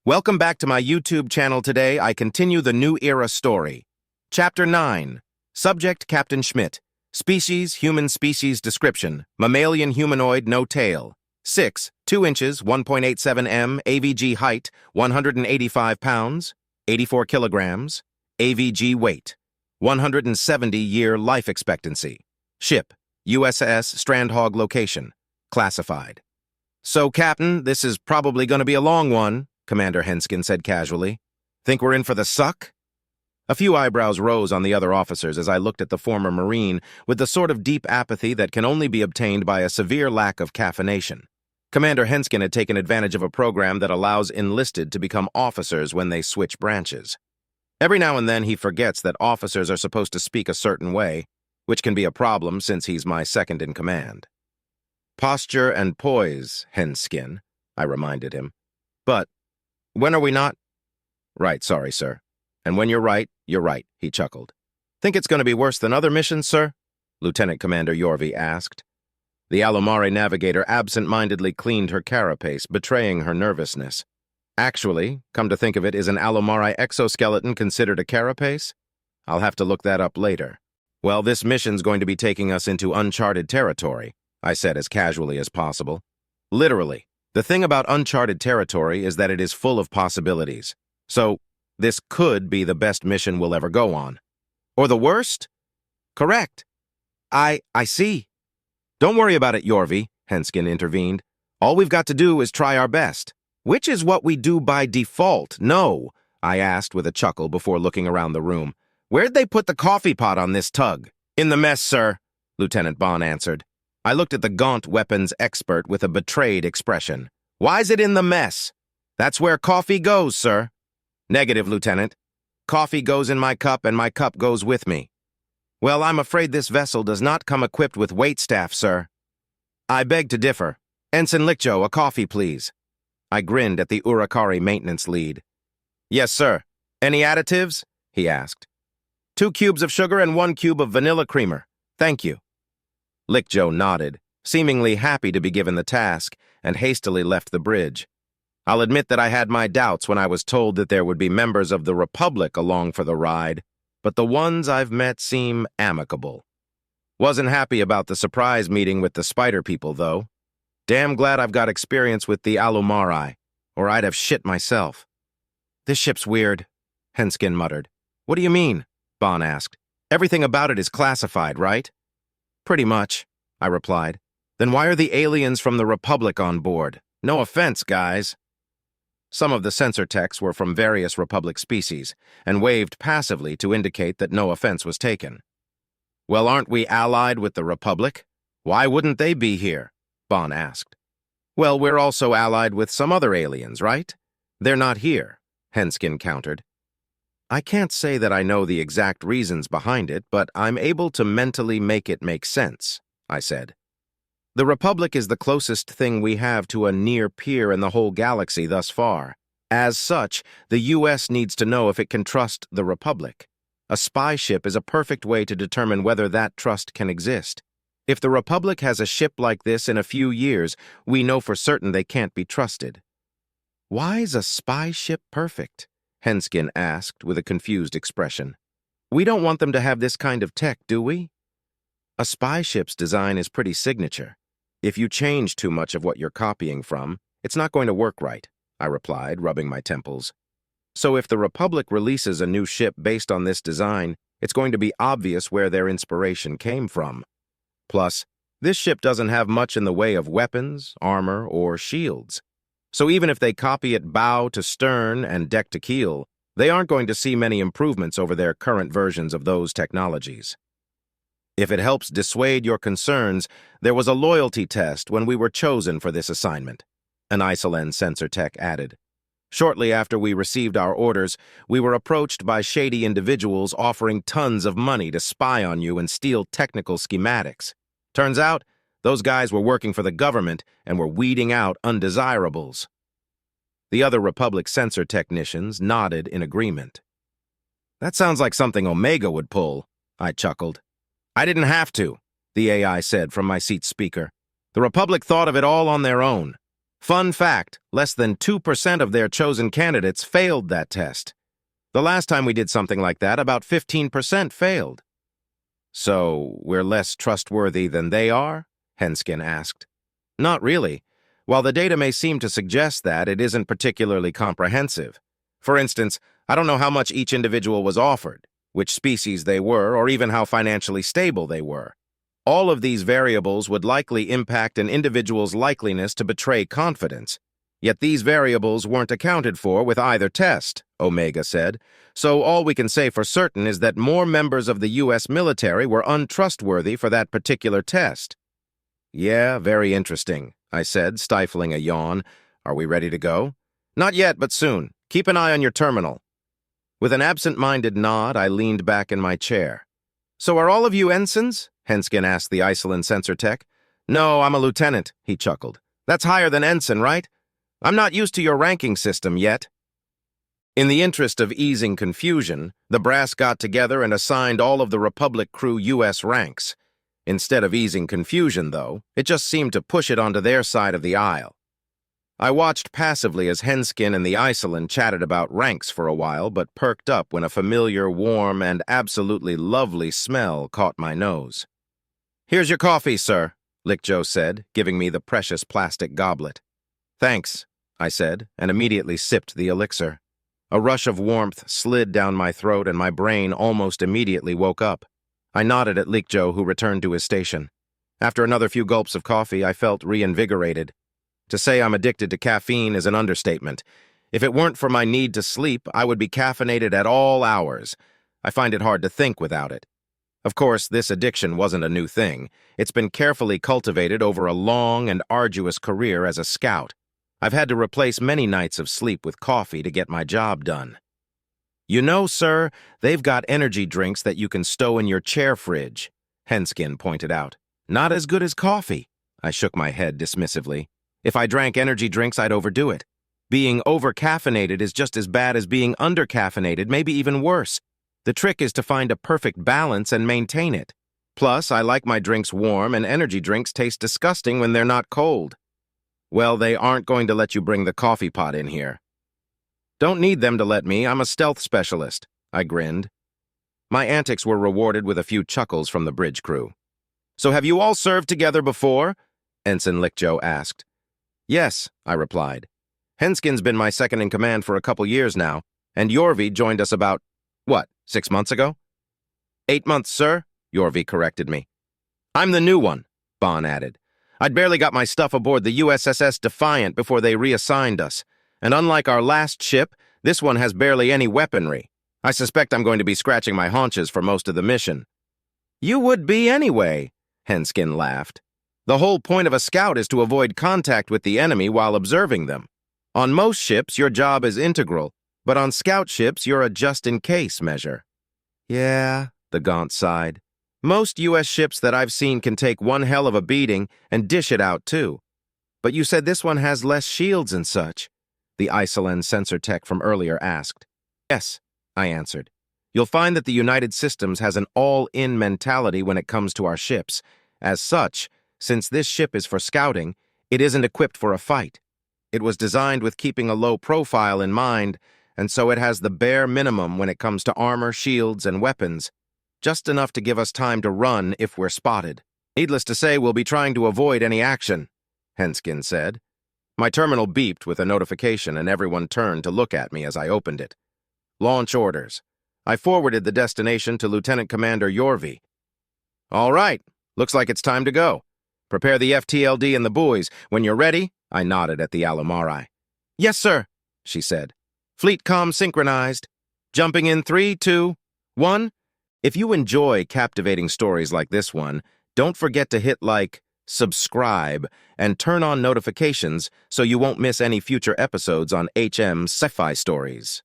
Welcome back to my YouTube channel. Today, I continue the New Era story. Chapter 9. Subject, Captain Schmidt. Species, human species description. Mammalian humanoid, no tail. 6, 2 inches, 1.87 m, AVG height, 185 pounds, 84 kilograms, AVG weight, 170-year life expectancy. Ship, USS Strandhog location. Classified. So, Captain, this is probably going to be a long one, Commander Henskin said casually. Think we're in for the suck? A few eyebrows rose on the other officers as I looked at the former Marine with the sort of deep apathy that can only be obtained by a severe lack of caffeination. Commander Henskin had taken advantage of a program that allows enlisted to become officers when they switch branches. Every now and then he forgets that officers are supposed to speak a certain way, which can be a problem since he's my second in command. Posture and poise, Henskin, I reminded him. But when are we not? Right, sorry, sir. And when you're right, he chuckled. Think it's going to be worse than other missions, sir? Lieutenant Commander Yorvi asked. The Alomare navigator absent-mindedly cleaned her carapace, betraying her nervousness. Actually, come to think of it, is an Alomare exoskeleton considered a carapace? I'll have to look that up later. Well, this mission's going to be taking us into uncharted territory, I said as casually as possible. Literally. The thing about uncharted territory is that it is full of possibilities. So, this could be the best mission we'll ever go on. Or the worst? Correct. I see. Don't worry about it, Yorvi, Henskin intervened. All we've got to do is try our best. Which is what we do by default, no, I asked with a chuckle before looking around the room. Where'd they put the coffee pot on this tug? In the mess, sir, Lieutenant Bond answered. I looked at the gaunt weapons expert with a betrayed expression. Why's it in the mess? That's where coffee goes, sir. Negative, Lieutenant. Coffee goes in my cup and my cup goes with me. Well, I'm afraid this vessel does not come equipped with waitstaff, sir. I beg to differ. Ensign Lickjo, a coffee, please. I grinned at the Urakari maintenance lead. Yes, sir. Any additives? He asked. 2 cubes of sugar and 1 cube of vanilla creamer. Thank you. Lickjo nodded, seemingly happy to be given the task, and hastily left the bridge. I'll admit that I had my doubts when I was told that there would be members of the Republic along for the ride, but the ones I've met seem amicable. Wasn't happy about the surprise meeting with the spider people, though. Damn glad I've got experience with the Alomari, or I'd have shit myself. This ship's weird, Henskin muttered. What do you mean? Bon asked. Everything about it is classified, right? Pretty much, I replied. Then why are the aliens from the Republic on board? No offense, guys. Some of the sensor techs were from various Republic species, and waved passively to indicate that no offense was taken. Well, aren't we allied with the Republic? Why wouldn't they be here? Bon asked. Well, we're also allied with some other aliens, right? They're not here, Henskin countered. I can't say that I know the exact reasons behind it, but I'm able to mentally make it make sense, I said. The Republic is the closest thing we have to a near peer in the whole galaxy thus far. As such, the U.S. needs to know if it can trust the Republic. A spy ship is a perfect way to determine whether that trust can exist. If the Republic has a ship like this in a few years, we know for certain they can't be trusted. Why is a spy ship perfect? Henskin asked with a confused expression. We don't want them to have this kind of tech, do we? A spy ship's design is pretty signature. If you change too much of what you're copying from, it's not going to work right, I replied, rubbing my temples. So if the Republic releases a new ship based on this design, it's going to be obvious where their inspiration came from. Plus, this ship doesn't have much in the way of weapons, armor, or shields. So even if they copy it bow to stern and deck to keel, they aren't going to see many improvements over their current versions of those technologies. If it helps dissuade your concerns, there was a loyalty test when we were chosen for this assignment, an Isolen sensor tech added. Shortly after we received our orders, we were approached by shady individuals offering tons of money to spy on you and steal technical schematics. Turns out, those guys were working for the government and were weeding out undesirables. The other Republic sensor technicians nodded in agreement. That sounds like something Omega would pull, I chuckled. I didn't have to, the AI said from my seat speaker. The Republic thought of it all on their own. Fun fact, less than 2% of their chosen candidates failed that test. The last time we did something like that, about 15% failed. So, we're less trustworthy than they are? Henskin asked. Not really. While the data may seem to suggest that, it isn't particularly comprehensive. For instance, I don't know how much each individual was offered, which species they were, or even how financially stable they were. All of these variables would likely impact an individual's likeliness to betray confidence. Yet these variables weren't accounted for with either test, Omega said, so all we can say for certain is that more members of the U.S. military were untrustworthy for that particular test. Yeah, very interesting, I said, stifling a yawn. Are we ready to go? Not yet, but soon. Keep an eye on your terminal. With an absent-minded nod, I leaned back in my chair. So are all of you ensigns? Henskin asked the Iceland sensor tech. No, I'm a lieutenant, he chuckled. That's higher than ensign, right? I'm not used to your ranking system yet. In the interest of easing confusion, the brass got together and assigned all of the Republic crew U.S. ranks. Instead of easing confusion, though, it just seemed to push it onto their side of the aisle. I watched passively as Henskin and the Iceland chatted about ranks for a while, but perked up when a familiar, warm, and absolutely lovely smell caught my nose. Here's your coffee, sir, Lickjo said, giving me the precious plastic goblet. Thanks, I said, and immediately sipped the elixir. A rush of warmth slid down my throat and my brain almost immediately woke up. I nodded at Lickjo, who returned to his station. After another few gulps of coffee, I felt reinvigorated. To say I'm addicted to caffeine is an understatement. If it weren't for my need to sleep, I would be caffeinated at all hours. I find it hard to think without it. Of course, this addiction wasn't a new thing. It's been carefully cultivated over a long and arduous career as a scout. I've had to replace many nights of sleep with coffee to get my job done. You know, sir, they've got energy drinks that you can stow in your chair fridge, Henskin pointed out. Not as good as coffee. I shook my head dismissively. If I drank energy drinks, I'd overdo it. Being over-caffeinated is just as bad as being under-caffeinated, maybe even worse. The trick is to find a perfect balance and maintain it. Plus, I like my drinks warm, and energy drinks taste disgusting when they're not cold. Well, they aren't going to let you bring the coffee pot in here. Don't need them to let me, I'm a stealth specialist, I grinned. My antics were rewarded with a few chuckles from the bridge crew. So have you all served together before? Ensign Lickjo asked. Yes, I replied. Henskin's been my second-in-command for a couple years now, and Yorvi joined us about, 6 months ago? 8 months, sir, Yorvi corrected me. I'm the new one, Bon added. I'd barely got my stuff aboard the USSS Defiant before they reassigned us, and unlike our last ship, this one has barely any weaponry. I suspect I'm going to be scratching my haunches for most of the mission. You would be anyway, Henskin laughed. The whole point of a scout is to avoid contact with the enemy while observing them. On most ships, your job is integral, but on scout ships, you're a just-in-case measure. Yeah, the Gaunt sighed. Most U.S. ships that I've seen can take one hell of a beating and dish it out, too. But you said this one has less shields and such, the Iceland sensor tech from earlier asked. Yes, I answered. You'll find that the United Systems has an all-in mentality when it comes to our ships. As such, since this ship is for scouting, it isn't equipped for a fight. It was designed with keeping a low profile in mind, and so it has the bare minimum when it comes to armor, shields, and weapons, just enough to give us time to run if we're spotted. Needless to say, we'll be trying to avoid any action, Henskin said. My terminal beeped with a notification, and everyone turned to look at me as I opened it. Launch orders. I forwarded the destination to Lieutenant Commander Yorvi. All right, looks like it's time to go. Prepare the FTLD and the buoys. When you're ready, I nodded at the Alumari. Yes, sir, she said. Fleet comm synchronized. Jumping in 3, 2, 1. If you enjoy captivating stories like this one, don't forget to hit like, subscribe, and turn on notifications so you won't miss any future episodes on HM's SciFi Stories.